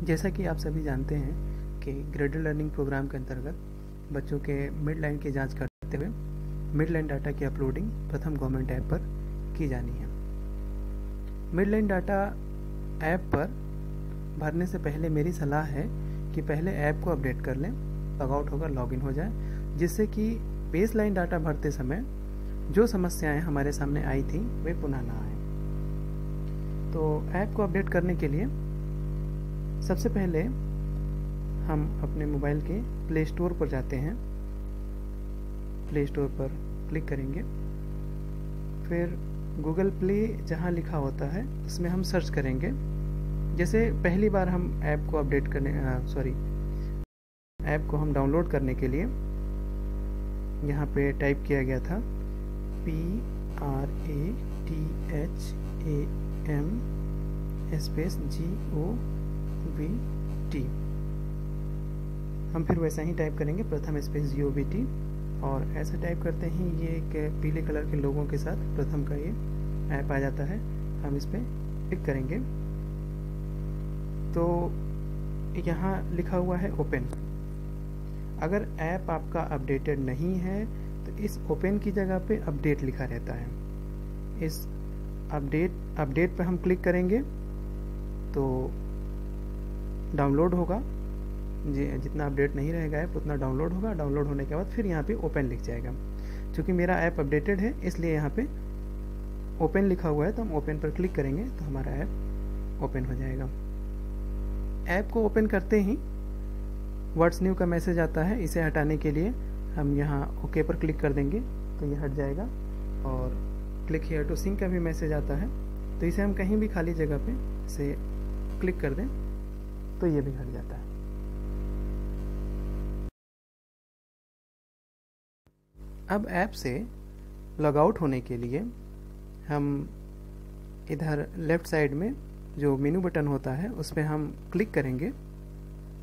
जैसा कि आप सभी जानते हैं कि ग्रेडेड लर्निंग प्रोग्राम के अंतर्गत बच्चों के मिड लाइन की जांच करते हुए मिड लाइन डाटा की अपलोडिंग प्रथम गवर्नमेंट ऐप पर की जानी है। मिड लाइन डाटा ऐप पर भरने से पहले मेरी सलाह है कि पहले ऐप को अपडेट कर लें, लॉगआउट होकर लॉगिन हो जाए, जिससे कि बेस लाइन डाटा भरते समय जो समस्याएं हमारे सामने आई थी वे पुनः ना आए। तो ऐप को अपडेट करने के लिए सबसे पहले हम अपने मोबाइल के प्ले स्टोर पर जाते हैं। प्ले स्टोर पर क्लिक करेंगे, फिर गूगल प्ले जहां लिखा होता है उसमें हम सर्च करेंगे। जैसे पहली बार हम ऐप को अपडेट करने ऐप को हम डाउनलोड करने के लिए यहाँ पे टाइप किया गया था PRATHAM/GOVT। हम फिर वैसा ही टाइप करेंगे, प्रथम स्पेस GOVT, और ऐसा टाइप करते ही ये एक पीले कलर के लोगों के साथ प्रथम का ये ऐप आ जाता है। हम इस पर क्लिक करेंगे तो यहाँ लिखा हुआ है ओपन। अगर ऐप आपका अपडेटेड नहीं है तो इस ओपन की जगह पे अपडेट लिखा रहता है। इस अपडेट पे हम क्लिक करेंगे तो डाउनलोड होगा। जितना अपडेट नहीं रहेगा ऐप उतना डाउनलोड होगा। डाउनलोड होने के बाद फिर यहाँ पे ओपन लिख जाएगा। क्योंकि मेरा ऐप अपडेटेड है इसलिए यहाँ पे ओपन लिखा हुआ है, तो हम ओपन पर क्लिक करेंगे तो हमारा ऐप ओपन हो जाएगा। ऐप को ओपन करते ही व्हाट्स न्यू का मैसेज आता है। इसे हटाने के लिए हम यहाँ ओके पर क्लिक कर देंगे तो ये हट जाएगा। और क्लिक हियर टू सिंक का भी मैसेज आता है, तो इसे हम कहीं भी खाली जगह पे इसे क्लिक कर दें तो ये भी हट जाता है। अब ऐप से लॉग आउट होने के लिए हम इधर लेफ्ट साइड में जो मेनू बटन होता है उस पर हम क्लिक करेंगे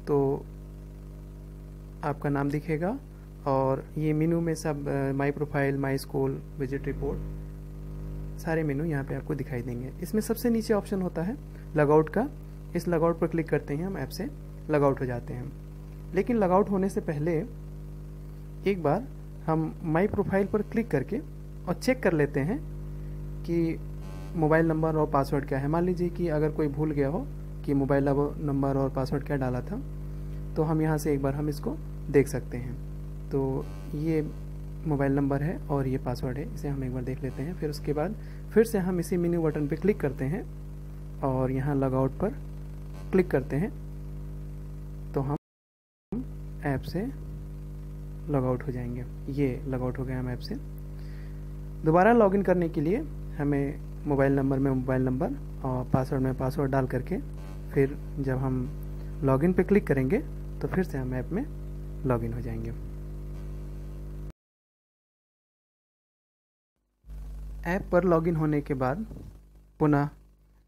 तो आपका नाम दिखेगा और ये मेनू में सब my profile, my school, visit report, सारे मेनू यहाँ पे आपको दिखाई देंगे। इसमें सबसे नीचे ऑप्शन होता है लॉग आउट का। इस लॉग आउट पर क्लिक करते ही हम ऐप से लॉग आउट हो जाते हैं। लेकिन लॉग आउट होने से पहले एक बार हम माई प्रोफाइल पर क्लिक करके और चेक कर लेते हैं कि मोबाइल नंबर और पासवर्ड क्या है। मान लीजिए कि अगर कोई भूल गया हो कि मोबाइल नंबर और पासवर्ड क्या डाला था, तो हम यहाँ से एक बार हम इसको देख सकते हैं। तो ये मोबाइल नंबर है और ये पासवर्ड है, इसे हम एक बार देख लेते हैं। फिर उसके बाद फिर से हम इसी मेन्यू बटन पे क्लिक करते हैं और यहाँ लॉग आउट पर क्लिक करते हैं तो हम ऐप से लॉग आउट हो जाएंगे। ये लॉग आउट हो गया हम ऐप से। दोबारा लॉगिन करने के लिए हमें मोबाइल नंबर में मोबाइल नंबर और पासवर्ड में पासवर्ड डाल करके फिर जब हम लॉगिन पे क्लिक करेंगे तो फिर से हम ऐप में लॉगिन हो जाएंगे। ऐप पर लॉगिन होने के बाद पुनः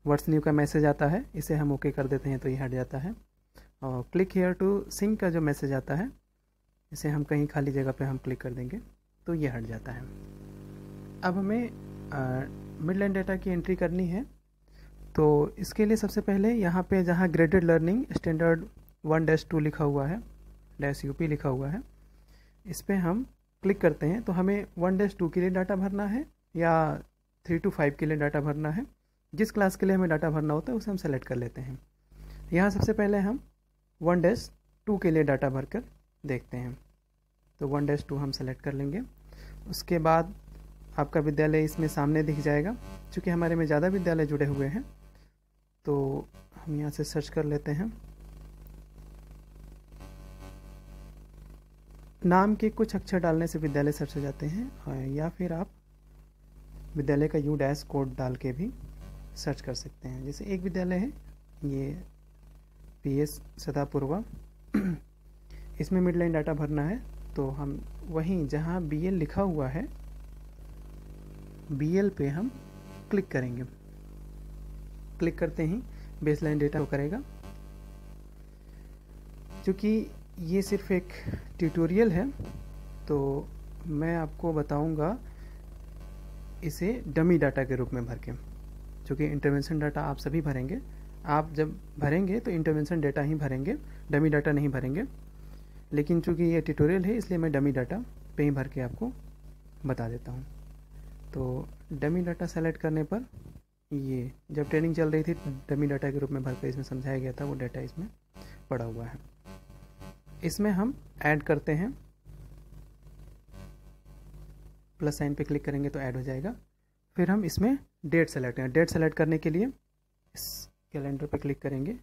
व्हाट्स न्यू का मैसेज आता है, इसे हम ओके कर देते हैं तो ये हट जाता है। और क्लिक हियर टू सिंक का जो मैसेज आता है इसे हम कहीं खाली जगह पे हम क्लिक कर देंगे तो ये हट जाता है। अब हमें मिड लाइन डाटा की एंट्री करनी है, तो इसके लिए सबसे पहले यहाँ पे जहाँ ग्रेडेड लर्निंग स्टैंडर्ड 1-2 लिखा हुआ है, -UP लिखा हुआ है, इस पर हम क्लिक करते हैं। तो हमें 1-2 के लिए डाटा भरना है या 3 to 5 के लिए डाटा भरना है। जिस क्लास के लिए हमें डाटा भरना होता है उसे हम सेलेक्ट कर लेते हैं। यहाँ सबसे पहले हम 1-2 के लिए डाटा भरकर देखते हैं, तो 1-2 हम सेलेक्ट कर लेंगे। उसके बाद आपका विद्यालय इसमें सामने दिख जाएगा। चूँकि हमारे में ज़्यादा विद्यालय जुड़े हुए हैं तो हम यहाँ से सर्च कर लेते हैं। नाम के कुछ अक्षर डालने से विद्यालय सर्च हो जाते हैं, या फिर आप विद्यालय का U- कोड डाल के भी सर्च कर सकते हैं। जैसे एक विद्यालय है ये PS सदापुरवा, इसमें मिड लाइन डाटा भरना है तो हम वहीं जहाँ BL लिखा हुआ है BL पे हम क्लिक करेंगे। क्लिक करते ही बेस लाइन डेटा करेगा। क्योंकि ये सिर्फ एक ट्यूटोरियल है तो मैं आपको बताऊंगा इसे डमी डाटा के रूप में भर के, क्योंकि इंटरवेंशन डाटा आप सभी भरेंगे आप जब भरेंगे तो इंटरवेंशन डाटा ही भरेंगे, डमी डाटा नहीं भरेंगे। लेकिन चूंकि ये ट्यूटोरियल है इसलिए मैं डमी डाटा पे ही भर के आपको बता देता हूँ। तो डमी डाटा सेलेक्ट करने पर ये जब ट्रेनिंग चल रही थी डमी डाटा के रूप में भर कर इसमें समझाया गया था, वो डाटा इसमें पड़ा हुआ है। इसमें हम ऐड करते हैं, प्लस साइन पे क्लिक करेंगे तो ऐड हो जाएगा। फिर हम इसमें डेट सेलेक्ट करेंगे। डेट सेलेक्ट करने के लिए इस कैलेंडर पे क्लिक करेंगे,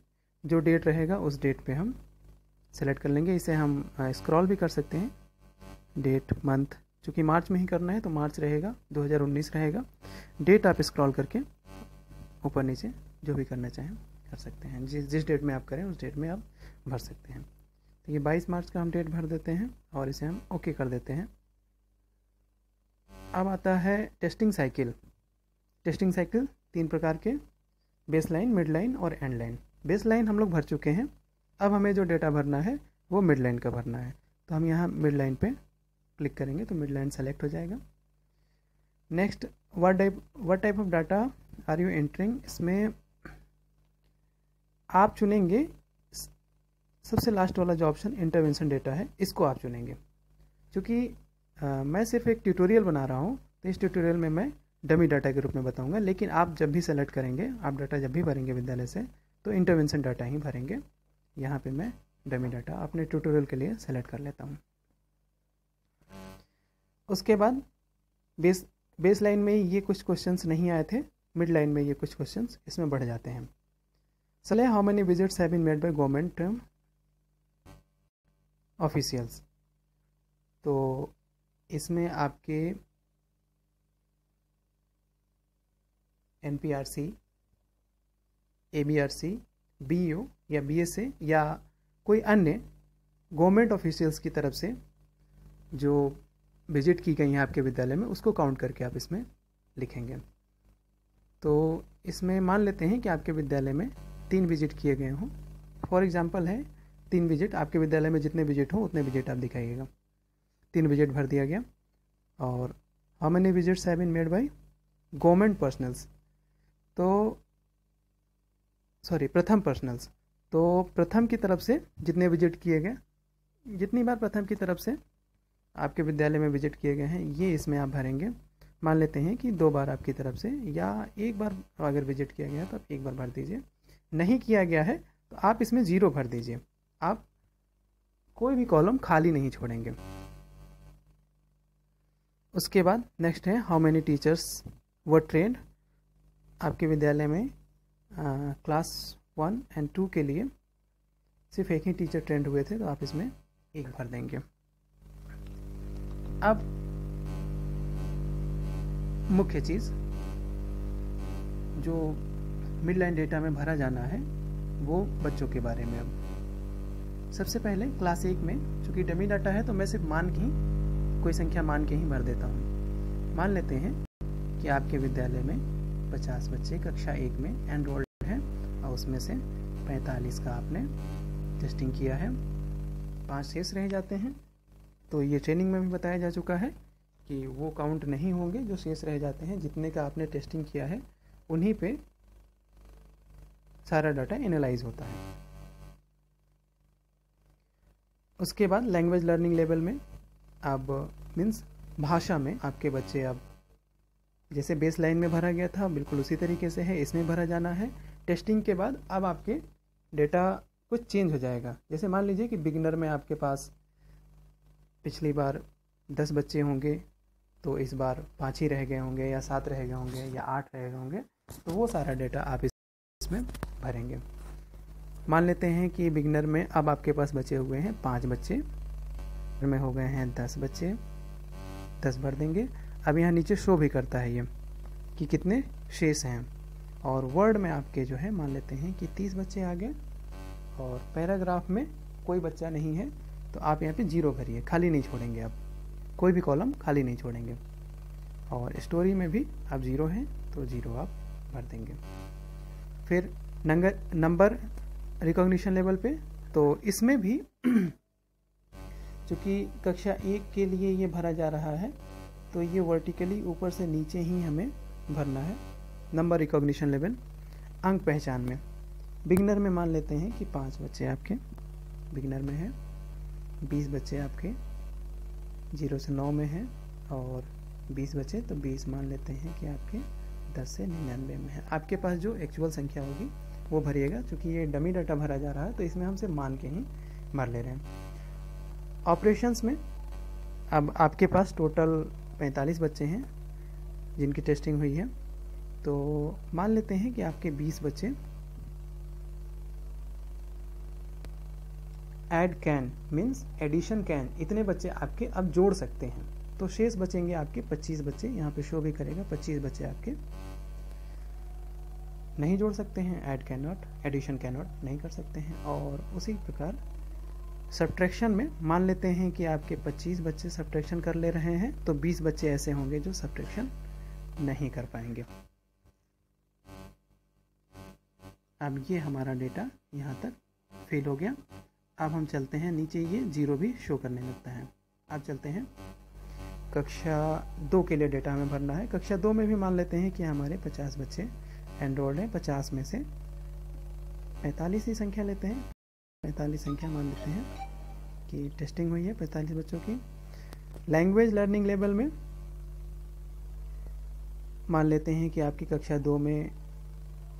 जो डेट रहेगा उस डेट पे हम सेलेक्ट कर लेंगे। इसे हम स्क्रॉल भी कर सकते हैं, डेट मंथ, चूँकि मार्च में ही करना है तो मार्च रहेगा, 2019 रहेगा। डेट आप स्क्रॉल करके ऊपर नीचे जो भी करना चाहें कर सकते हैं, जिस डेट में आप करें उस डेट में आप भर सकते हैं। तो ये 22 मार्च का हम डेट भर देते हैं और इसे हम ओके कर देते हैं। अब आता है टेस्टिंग साइकिल। टेस्टिंग साइकिल 3 प्रकार के, बेस लाइन, मिड लाइन और एंड लाइन। बेस लाइन हम लोग भर चुके हैं, अब हमें जो डेटा भरना है वो मिड लाइन का भरना है। तो हम यहाँ मिड लाइन पे क्लिक करेंगे तो मिड लाइन सेलेक्ट हो जाएगा। Next, what type of data are you entering. इसमें आप चुनेंगे सबसे लास्ट वाला जो ऑप्शन इंटरवेंशन डेटा है, इसको आप चुनेंगे। क्योंकि मैं सिर्फ एक ट्यूटोरियल बना रहा हूँ तो इस ट्यूटोरियल में मैं डमी डाटा के रूप में बताऊंगा, लेकिन आप जब भी सेलेक्ट करेंगे, आप डाटा जब भी भरेंगे विद्यालय से, तो इंटरवेंशन डाटा ही भरेंगे। यहाँ पे मैं डमी डाटा अपने ट्यूटोरियल के लिए सेलेक्ट कर लेता हूँ। उसके बाद बेस लाइन में ये कुछ क्वेश्चंस नहीं आए थे, मिड लाइन में ये कुछ क्वेश्चंस इसमें बढ़ जाते हैं। चले, how many visits have been made by government officials. तो इसमें आपके NPRC, ABRC, BEO या BSA या कोई अन्य गवर्नमेंट ऑफिशियल्स की तरफ से जो विजिट की गई हैं आपके विद्यालय में, उसको काउंट करके आप इसमें लिखेंगे। तो इसमें मान लेते हैं कि आपके विद्यालय में 3 विजिट किए गए हों। फॉर एग्जांपल है 3 विजिट, आपके विद्यालय में जितने विजिट हों उतने विजिट आप दिखाइएगा। 3 विजिट भर दिया गया। और how many visits have been made by government personnels, तो सॉरी प्रथम पर्सनल्स। तो प्रथम की तरफ से जितने विजिट किए गए, जितनी बार प्रथम की तरफ से आपके विद्यालय में विजिट किए गए हैं, ये इसमें आप भरेंगे। मान लेते हैं कि 2 बार आपकी तरफ से या 1 बार अगर विजिट किया गया तो आप 1 बार भर दीजिए। नहीं किया गया है तो आप इसमें 0 भर दीजिए। आप कोई भी कॉलम खाली नहीं छोड़ेंगे। उसके बाद नेक्स्ट है how many teachers were trend. आपके विद्यालय में क्लास 1 और 2 के लिए सिर्फ एक ही टीचर ट्रेंड हुए थे, तो आप इसमें 1 भर देंगे। अब मुख्य चीज़ जो मिड लाइन डेटा में भरा जाना है वो बच्चों के बारे में। अब सबसे पहले क्लास 1 में, चूँकि डमी डाटा है तो मैं सिर्फ मान के ही, कोई संख्या मान के ही भर देता हूँ। मान लेते हैं कि आपके विद्यालय में 50 बच्चे कक्षा 1 में एनरोल्ड हैं और उसमें से 45 का आपने टेस्टिंग किया है, 5 शेष रह जाते हैं। तो ये ट्रेनिंग में भी बताया जा चुका है कि वो काउंट नहीं होंगे जो शेष रह जाते हैं। जितने का आपने टेस्टिंग किया है उन्हीं पे सारा डाटा एनालाइज होता है। उसके बाद लैंग्वेज लर्निंग लेवल में अब मीन्स भाषा में आपके बच्चे, अब जैसे बेस लाइन में भरा गया था बिल्कुल उसी तरीके से है, इसमें भरा जाना है। टेस्टिंग के बाद अब आपके डेटा कुछ चेंज हो जाएगा। जैसे मान लीजिए कि बिगिनर में आपके पास पिछली बार 10 बच्चे होंगे, तो इस बार 5 ही रह गए होंगे या 7 रह गए होंगे या 8 रह गए होंगे, तो वो सारा डेटा आप इसमें भरेंगे। मान लेते हैं कि बिगिनर में अब आपके पास बचे हुए हैं 5 बच्चे, में हो गए हैं 10 बच्चे, 10 भर देंगे। अब यहाँ नीचे शो भी करता है ये कि कितने शेष हैं। और वर्ड में आपके जो है मान लेते हैं कि 30 बच्चे आ गए और पैराग्राफ में कोई बच्चा नहीं है, तो आप यहाँ पे 0 भरिए, खाली नहीं छोड़ेंगे, आप कोई भी कॉलम खाली नहीं छोड़ेंगे। और स्टोरी में भी आप 0 हैं तो 0 आप भर देंगे। फिर नंबर रिकॉग्निशन लेवल पे, तो इसमें भी चूँकि कक्षा 1 के लिए ये भरा जा रहा है तो ये वर्टिकली ऊपर से नीचे ही हमें भरना है। नंबर रिकॉग्निशन लेवल अंक पहचान में, बिगनर में मान लेते हैं कि 5 बच्चे आपके बिगनर में हैं, 20 बच्चे आपके 0 से 9 में हैं, और 20 बचे तो 20 मान लेते हैं कि आपके 10 से 99 में है। आपके पास जो एक्चुअल संख्या होगी वो भरिएगा, क्योंकि ये डमी डाटा भरा जा रहा है तो इसमें हम सिर्फ मान के ही भर ले रहे हैं। ऑपरेशंस में अब आपके पास टोटल 45 बच्चे हैं जिनकी टेस्टिंग हुई है, तो मान लेते हैं कि आपके 20 बच्चे add can means addition can, इतने बच्चे आपके अब जोड़ सकते हैं, तो शेष बचेंगे आपके 25 बच्चे। यहाँ पे शो भी करेगा 25 बच्चे आपके नहीं जोड़ सकते हैं, add can not, addition can not नहीं कर सकते हैं। और उसी प्रकार सब्ट्रैक्शन में मान लेते हैं कि आपके 25 बच्चे सब्ट्रैक्शन कर ले रहे हैं, तो 20 बच्चे ऐसे होंगे जो सब्ट्रैक्शन नहीं कर पाएंगे। अब ये हमारा डेटा यहाँ तक फिल हो गया। अब हम चलते हैं नीचे, ये 0 भी शो करने लगता है। अब चलते हैं कक्षा 2 के लिए डेटा हमें भरना है। कक्षा 2 में भी मान लेते हैं कि हमारे 50 बच्चे एनरोल्ड हैं, 50 में से 45 ही संख्या लेते हैं, 45 संख्या मान लेते हैं कि टेस्टिंग हुई है 45 बच्चों की। लैंग्वेज लर्निंग लेवल में मान लेते हैं कि आपकी कक्षा 2 में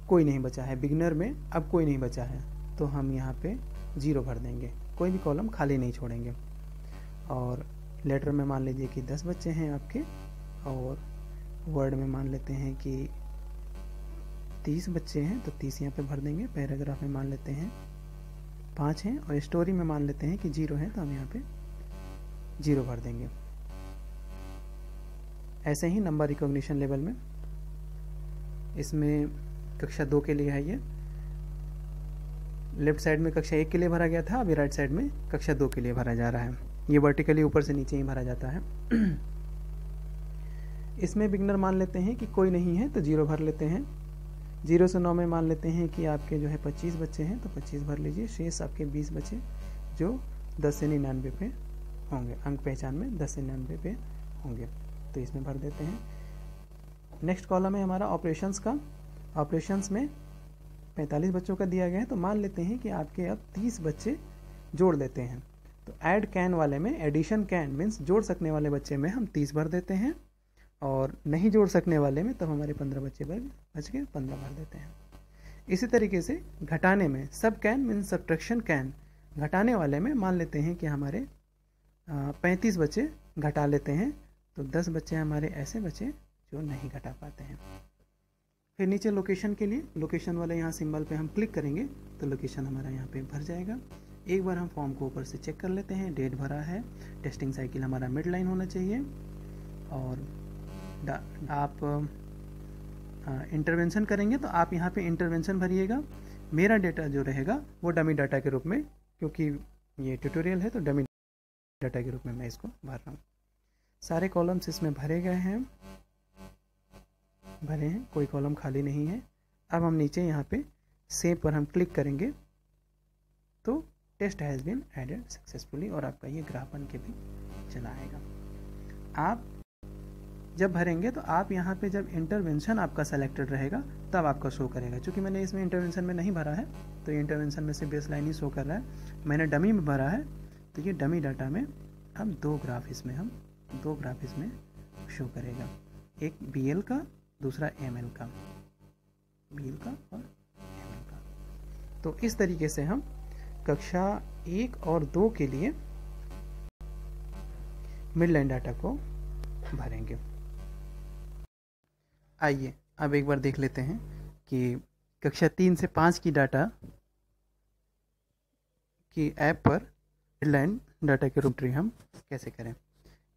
कोई नहीं बचा है, बिगनर में अब कोई नहीं बचा है, तो हम यहाँ पे 0 भर देंगे, कोई भी कॉलम खाली नहीं छोड़ेंगे। और लेटर में मान लीजिए कि 10 बच्चे हैं आपके, और वर्ड में मान लेते हैं कि 30 बच्चे हैं, तो 30 यहाँ पे भर देंगे। पैराग्राफ में मान लेते हैं 5 हैं, और स्टोरी में मान लेते हैं कि 0 है, तो हम यहाँ पे 0 भर देंगे। ऐसे ही नंबर रिकॉग्निशन लेवल में, इसमें कक्षा 2 के लिए है, ये लेफ्ट साइड में कक्षा 1 के लिए भरा गया था, अभी राइट साइड में कक्षा 2 के लिए भरा जा रहा है। ये वर्टिकली ऊपर से नीचे ही भरा जाता है। इसमें बिगनर मान लेते हैं कि कोई नहीं है, तो 0 भर लेते हैं। 0 से 9 में मान लेते हैं कि आपके जो है 25 बच्चे हैं, तो 25 भर लीजिए। शेष आपके 20 बच्चे जो 10 से 99 पे होंगे, अंक पहचान में 10 से 99 पे होंगे, तो इसमें भर देते हैं। नेक्स्ट कॉलम है हमारा ऑपरेशंस का। ऑपरेशंस में 45 बच्चों का दिया गया है, तो मान लेते हैं कि आपके अब 30 बच्चे जोड़ देते हैं, तो ऐड कैन वाले में एडिशन कैन मीन्स जोड़ सकने वाले बच्चे में हम 30 भर देते हैं, और नहीं जोड़ सकने वाले में तब हमारे 15 बच्चे बच के 15 भर देते हैं। इसी तरीके से घटाने में सब कैन मीन्स सब्ट्रैक्शन कैन, घटाने वाले में मान लेते हैं कि हमारे 35 बच्चे घटा लेते हैं, तो 10 बच्चे हमारे ऐसे बचे जो नहीं घटा पाते हैं। फिर नीचे लोकेशन के लिए, लोकेशन वाले यहाँ सिंबल पे हम क्लिक करेंगे तो लोकेशन हमारा यहाँ पे भर जाएगा। एक बार हम फॉर्म को ऊपर से चेक कर लेते हैं, डेट भरा है, टेस्टिंग साइकिल हमारा मिड लाइन होना चाहिए, और आप इंटरवेंशन करेंगे तो आप यहाँ पे इंटरवेंशन भरिएगा। मेरा डेटा जो रहेगा वो डमी डाटा के रूप में, क्योंकि ये ट्यूटोरियल है तो डमी डाटा के रूप में मैं इसको भर रहा हूँ। सारे कॉलम्स इसमें भरे गए हैं, भरे हैं, कोई कॉलम खाली नहीं है। अब हम नीचे यहाँ पे सेव पर हम क्लिक करेंगे तो test has been added successfully, और आपका ये ग्राफ बन के भी चला आएगा। आप जब भरेंगे तो आप यहाँ पे जब इंटरवेंशन आपका सेलेक्टेड रहेगा तब आपका शो करेगा। क्योंकि मैंने इसमें इंटरवेंशन में नहीं भरा है, तो ये इंटरवेंशन में से बेस लाइन ही शो कर रहा है। मैंने डमी में भरा है, तो ये डमी डाटा में अब दो ग्राफ इसमें शो करेगा, एक BL का, दूसरा ML का, BL का और ML का। तो इस तरीके से हम कक्षा 1 और 2 के लिए मिड लाइन डाटा को भरेंगे। आइए अब एक बार देख लेते हैं कि कक्षा 3 से 5 की डाटा की ऐप पर मिड लाइन डाटा की रूप ट्री हम कैसे करें।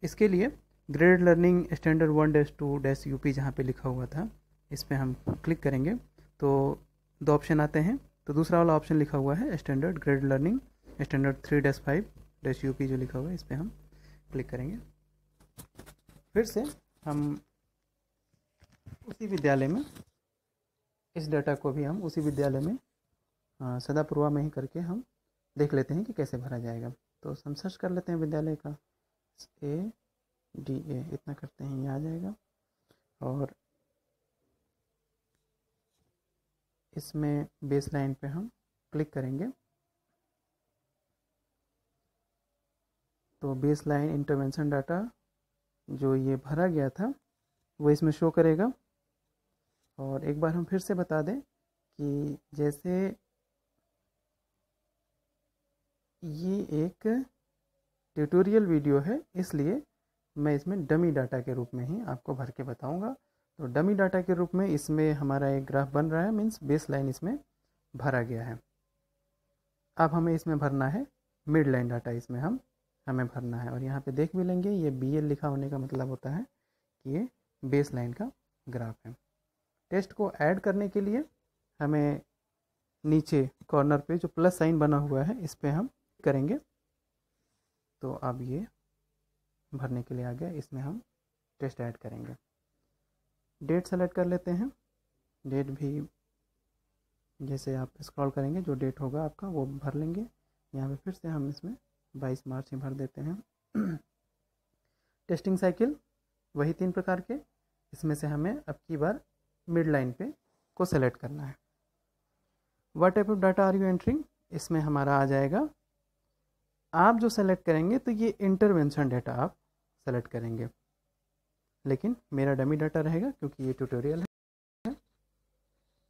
इसके लिए ग्रेड लर्निंग स्टैंडर्ड 1-2-UP जहाँ पे लिखा हुआ था, इस पर हम क्लिक करेंगे तो दो ऑप्शन आते हैं। तो दूसरा वाला ऑप्शन लिखा हुआ है standard grade learning standard 3-5-UP जो लिखा हुआ है, इस पर हम क्लिक करेंगे। फिर से हम उसी विद्यालय में इस डाटा को भी हम उसी विद्यालय में सदापुरवा में ही करके हम देख लेते हैं कि कैसे भरा जाएगा। तो हम सर्च कर लेते हैं विद्यालय का, ADA इतना करते हैं, ये आ जाएगा। और इसमें बेस लाइन पे हम क्लिक करेंगे तो बेस लाइन इंटरवेंशन डाटा जो ये भरा गया था वो इसमें शो करेगा। और एक बार हम फिर से बता दें कि जैसे ये एक ट्यूटोरियल वीडियो है, इसलिए मैं इसमें डमी डाटा के रूप में ही आपको भर के बताऊंगा। तो डमी डाटा के रूप में इसमें हमारा एक ग्राफ बन रहा है, मीन्स बेस लाइन इसमें भरा गया है। अब हमें इसमें भरना है मिड लाइन डाटा, इसमें हमें भरना है। और यहाँ पे देख भी लेंगे ये BL लिखा होने का मतलब होता है कि ये बेस लाइन का ग्राफ है। टेस्ट को ऐड करने के लिए हमें नीचे कॉर्नर पे जो प्लस साइन बना हुआ है इस पर हम करेंगे तो अब ये भरने के लिए आ गया। इसमें हम टेस्ट ऐड करेंगे। डेट सेलेक्ट कर लेते हैं। डेट भी जैसे आप स्क्रॉल करेंगे जो डेट होगा आपका वो भर लेंगे। यहाँ पे फिर से हम इसमें 22 मार्च ही भर देते हैं। टेस्टिंग साइकिल वही 3 प्रकार के, इसमें से हमें अब की बार मिड लाइन पे को सेलेक्ट करना है। What type of data are you entering, इसमें हमारा आ जाएगा, आप जो सेलेक्ट करेंगे तो ये इंटरवेंशन डाटा आप सेलेक्ट करेंगे, लेकिन मेरा डमी डाटा रहेगा क्योंकि ये ट्यूटोरियल है।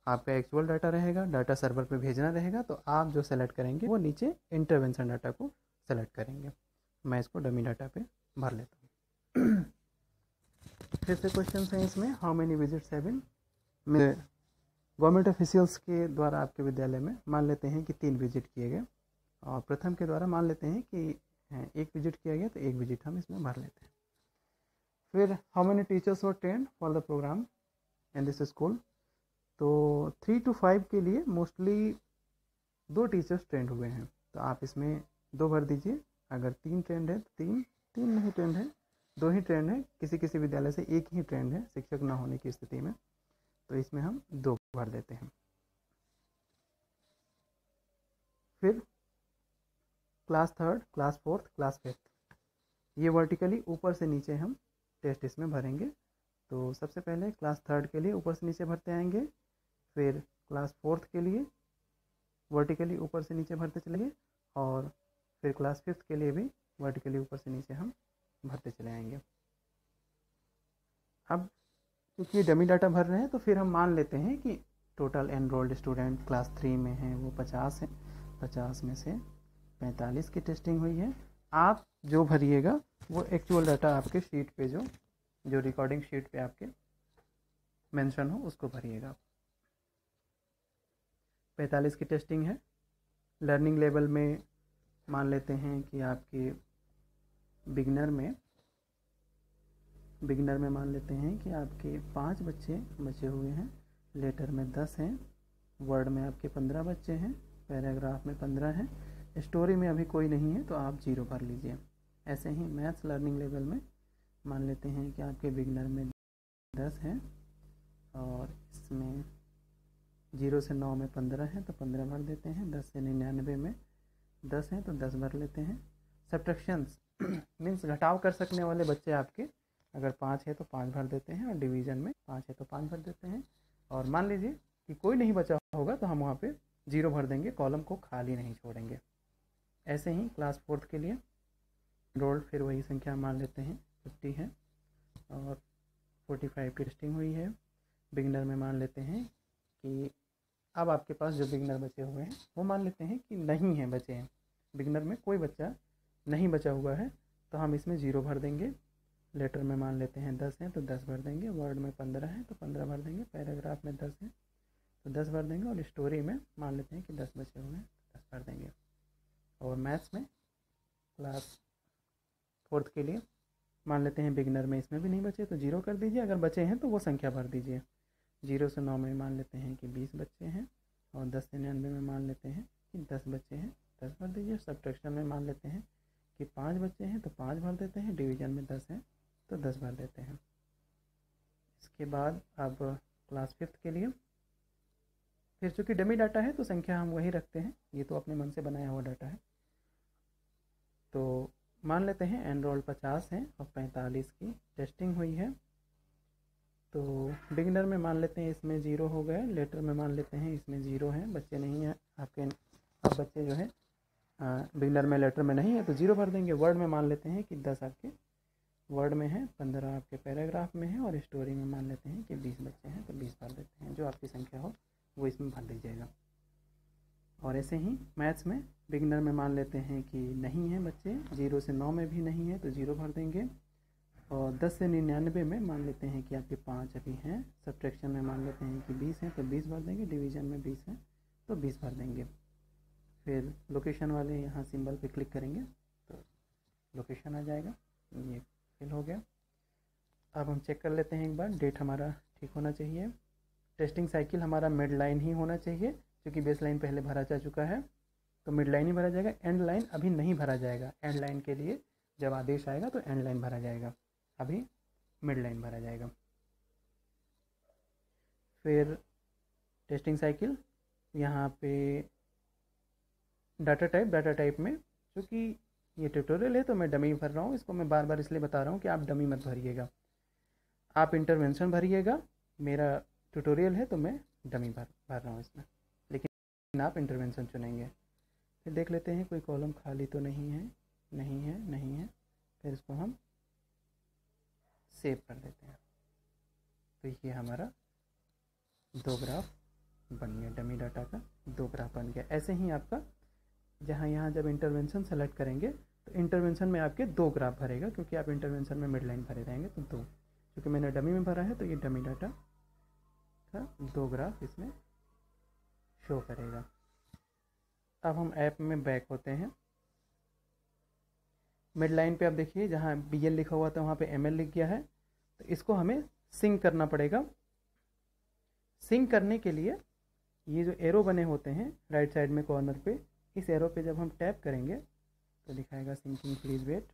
आपका एक्चुअल डाटा रहेगा, डाटा सर्वर पे भेजना रहेगा, तो आप जो सेलेक्ट करेंगे वो नीचे इंटरवेंशन डाटा को सेलेक्ट करेंगे। मैं इसको डमी डाटा पे भर लेता हूँ। फिर से क्वेश्चन हैं इसमें, how many visits have been. Government officials के द्वारा आपके विद्यालय में मान लेते हैं कि 3 विजिट किए गए, और प्रथम के द्वारा मान लेते हैं कि 1 विजिट किया गया, तो 1 विजिट हम इसमें भर लेते हैं। फिर how many teachers were trained for the program in this school, तो 3 to 5 के लिए मोस्टली 2 टीचर्स ट्रेंड हुए हैं, तो आप इसमें 2 भर दीजिए। अगर 3 ट्रेंड है तो 3 नहीं ट्रेंड है, 2 ही ट्रेंड है, किसी विद्यालय से 1 ही ट्रेंड है शिक्षक ना होने की स्थिति में, तो इसमें हम 2 भर देते हैं। फिर class 3rd, class 4th, class 5th, ये वर्टिकली ऊपर से नीचे हम टेस्ट इसमें भरेंगे। तो सबसे पहले क्लास 3rd के लिए ऊपर से नीचे भरते आएंगे, फिर क्लास 4th के लिए वर्टिकली ऊपर से नीचे भरते चलेंगे, और फिर क्लास 5th के लिए भी वर्टिकली ऊपर से नीचे हम भरते चले आएंगे। अब क्योंकि डमी डाटा भर रहे हैं तो फिर हम मान लेते हैं कि टोटल एनरोल्ड स्टूडेंट क्लास 3 में हैं वो 50 हैं, 50 में से 45 की टेस्टिंग हुई है। आप जो भरिएगा वो एक्चुअल डाटा आपके शीट पे जो रिकॉर्डिंग शीट पे आपके मेंशन हो उसको भरिएगा। 45 की टेस्टिंग है। लर्निंग लेवल में मान लेते हैं कि आपके बिगनर में मान लेते हैं कि आपके 5 बच्चे बचे हुए हैं, लेटर में 10 हैं, वर्ड में आपके 15 बच्चे हैं, पैराग्राफ में 15 हैं, स्टोरी में अभी कोई नहीं है तो आप 0 भर लीजिए। ऐसे ही मैथ्स लर्निंग लेवल में मान लेते हैं कि आपके बिगनर में 10 हैं, और इसमें 0 से 9 में 15 हैं तो 15 भर देते हैं। 10 से 99 में 10 हैं तो 10 भर लेते हैं। सब्ट्रैक्शंस मीन्स घटाव कर सकने वाले बच्चे आपके अगर 5 है तो 5 भर देते हैं, और डिवीज़न में 5 है तो 5 भर देते हैं। और मान लीजिए कि कोई नहीं बचा होगा तो हम वहाँ पे 0 भर देंगे, कॉलम को खाली नहीं छोड़ेंगे। ऐसे ही क्लास 4th के लिए रोल फिर वही संख्या मान लेते हैं 50 है, और 45 की टेस्टिंग हुई है। बिगनर में मान लेते हैं कि अब आपके पास जो बिगनर बचे हुए हैं वो मान लेते हैं कि नहीं है बचे हैं, बिगनर में कोई बच्चा नहीं बचा हुआ है तो हम इसमें 0 भर देंगे। लेटर में मान लेते हैं 10 हैं तो 10 भर देंगे, वर्ड में 15 है तो 15 भर देंगे, पैराग्राफ में 10 है तो 10 भर देंगे, और स्टोरी में मान लेते हैं कि 10 बचे हुए हैं तो 10 भर देंगे। और मैथ्स में क्लास 4th के लिए मान लेते हैं बिगनर में इसमें भी नहीं बचे तो 0 कर दीजिए, अगर बचे हैं तो वो संख्या भर दीजिए। 0 से 9 में मान लेते हैं कि 20 बच्चे हैं, और 10 से 99 में मान लेते हैं कि 10 बच्चे हैं, 10 भर दीजिए। सब्ट्रैक्शन में मान लेते हैं कि 5 बच्चे हैं तो 5 भर देते हैं, डिवीज़न में 10 है तो 10 भर देते हैं। इसके बाद अब क्लास 5th के लिए फिर चूँकि डमी डाटा है तो संख्या हम वही रखते हैं, ये तो अपने मन से बनाया हुआ डाटा है। तो मान लेते हैं एनरोल्ड 50 हैं और 45 की टेस्टिंग हुई है। तो बिगिनर में मान लेते हैं इसमें 0 हो गया, लेटर में मान लेते हैं इसमें 0 है, बच्चे नहीं हैं आपके। अब बच्चे जो है बिगिनर में लेटर में नहीं है तो 0 भर देंगे। वर्ड में मान लेते हैं कि 10 आपके वर्ड में है, 15 आपके पैराग्राफ में है, और स्टोरी में मान लेते हैं कि 20 बच्चे हैं तो 20 भर देते हैं। जो आपकी संख्या हो वो इसमें भर दीजिएगा। और ऐसे ही मैथ्स में बिगिनर में मान लेते हैं कि नहीं है बच्चे, 0 से 9 में भी नहीं है तो 0 भर देंगे। और 10 से 99 में मान लेते हैं कि आपके 5 अभी हैं। सब्ट्रैक्शन में मान लेते हैं कि 20 हैं तो 20 भर देंगे। डिवीज़न में 20 हैं तो 20 भर देंगे। फिर लोकेशन वाले यहाँ सिंबल पे क्लिक करेंगे तो लोकेशन आ जाएगा। ये फिल हो गया। अब हम चेक कर लेते हैं एक बार, डेट हमारा ठीक होना चाहिए। टेस्टिंग साइकिल हमारा मिड लाइन ही होना चाहिए, क्योंकि बेस लाइन पहले भरा जा चुका है तो मिड लाइन ही भरा जाएगा। एंड लाइन अभी नहीं भरा जाएगा। एंड लाइन के लिए जब आदेश आएगा तो एंड लाइन भरा जाएगा, अभी मिड लाइन भरा जाएगा। फिर टेस्टिंग साइकिल यहाँ पे डाटा टाइप में, क्योंकि ये ट्यूटोरियल है तो मैं डमी भर रहा हूँ। इसको मैं बार बार इसलिए बता रहा हूँ कि आप डमी मत भरिएगा, आप इंटरवेंशन भरिएगा। मेरा ट्यूटोरियल है तो मैं डमी भर रहा हूँ इसमें, लेकिन आप इंटरवेंशन चुनेंगे। फिर देख लेते हैं कोई कॉलम खाली तो नहीं है, नहीं है, नहीं है। फिर इसको हम सेव कर देते हैं। तो ये हमारा 2 ग्राफ बन गया, डमी डाटा का 2 ग्राफ बन गया। ऐसे ही आपका जहाँ यहाँ जब इंटरवेंशन सेलेक्ट करेंगे तो इंटरवेंशन में आपके 2 ग्राफ भरेगा, क्योंकि आप इंटरवेंशन में मिड लाइन भरे रहेंगे तो 2। क्योंकि मैंने डमी में भरा है तो ये डमी डाटा का 2 ग्राफ इसमें शो करेगा। अब हम ऐप में बैक होते हैं। मिड लाइन पे आप देखिए जहाँ BL लिखा हुआ था वहाँ पे ML लिख गया है, तो इसको हमें सिंक करना पड़ेगा। सिंक करने के लिए ये जो एरो बने होते हैं राइट साइड में कॉर्नर पे, इस एरो पे जब हम टैप करेंगे तो दिखाएगा सिंकिंग प्लीज वेट,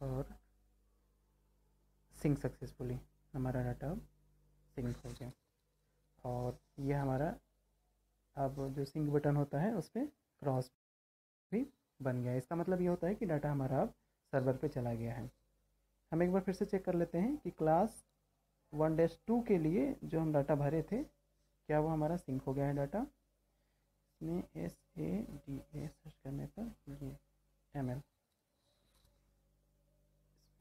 और सिंक सक्सेसफुली, हमारा डाटा अब सिंक हो गया। और ये हमारा अब जो सिंक बटन होता है उस पर क्रॉस भी बन गया। इसका मतलब ये होता है कि डाटा हमारा अब सर्वर पे चला गया है। हम एक बार फिर से चेक कर लेते हैं कि क्लास 1-2 के लिए जो हम डाटा भरे थे क्या वो हमारा सिंक हो गया है डाटा। इसमें SADA सर्च करने पर ये ML,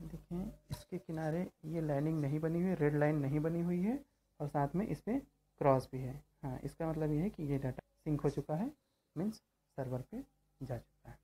इसमें देखें इसके किनारे ये लाइनिंग नहीं बनी हुई है, रेड लाइन नहीं बनी हुई है, और साथ में इस पर क्रॉस भी है। हाँ, इसका मतलब ये है कि ये डाटा सिंक हो चुका है, मीन्स सर्वर पे जा चुका है।